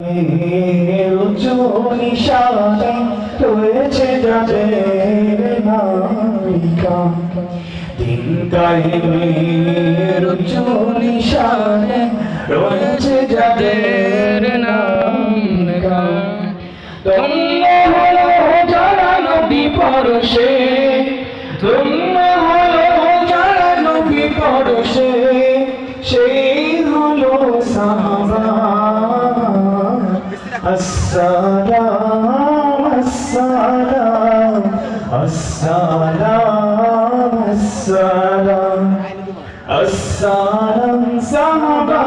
উঁচু নিশানে রয়েছে যাদের নায়িকা, দিন কায়েমের উঁচু নিশানে রয়েছে যাদের নায়িকা। ধন্য হলো যারা নবী পরশে, ধন্য হলো যারা নবী পরশে, সেই হলো সাহাবা। আসসালাম আসসালাম আসসালাম আসসালাম আসসালাম সাহাবা,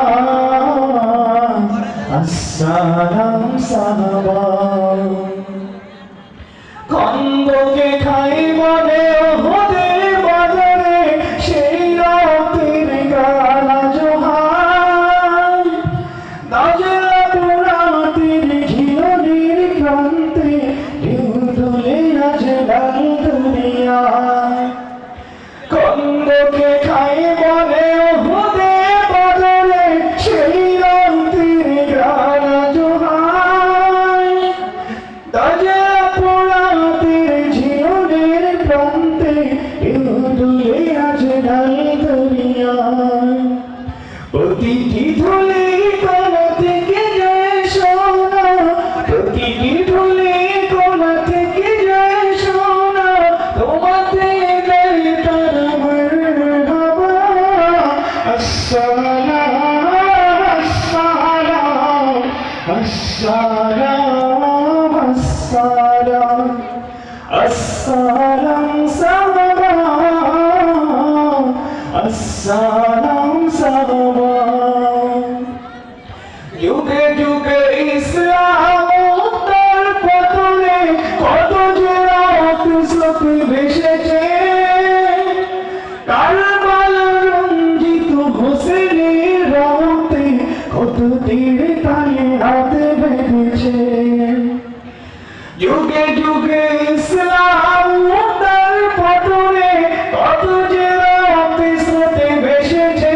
আসসালাম সাহাবা। খন্দকে খাই বলে ওহদের বাজারে, সেই রক্তের গালা জোহার। দাজলা পোড়াতের ঝিলনির প্রান্তে ঢেউ তুলে আজ লাল দুনিয়ায়। খন্দকে খাই বলে ওহদের বাজারে, সেই রক্তের গালা জোহার। দাজলা পোড়াতের ঝিলনির প্রান্তে ঢেউ তুলে আজ লাল দুনিয়ায়। প্রতিটি ধুলি কোণা থেকে যায় সোনা, প্রতিটি ধুলি কোণা থেকে যায় সোনা, তোমাতে গায়ে তারা মারহাবা। আসসালাম আসসালাম আসসালাম আসসালাম আসসালাম সাহাবা, আসসালাম সাহাবা। যুগে যুগে ইসলাম তার পতনে কত যে রক্ত স্রোতে ভেসেছে। কারবালার রঞ্জিত হোসেনের রক্তে কত তীর তালে হাতে বেঁধেছে। যুগে যুগে ইসলাম তার পতনে কত যে রক্ত স্রোতে ভেসেছে।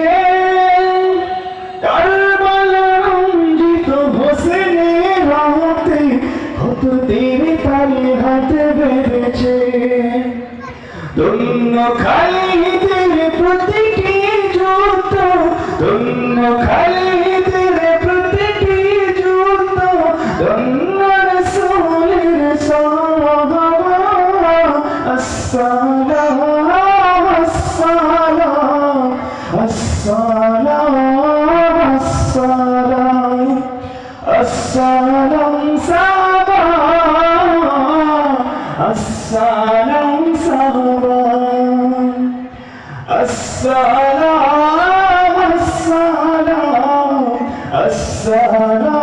কারবালার রঞ্জিত হোসেনের রক্তে কত তীর তালে হাতে বেঁধেছে। ধন্য খালিদের প্রতিটি যুদ্ধ, ধন্য খালিদের প্রতিটি যুদ্ধ, ধন্য রাসূলের সাহাবা। আসসালাম আসসালাম আসসালাম আসসালাম আসসালাম সাহাবা, আসসালাম সাহাবা। আসসালাম আসসালাম আসসালাম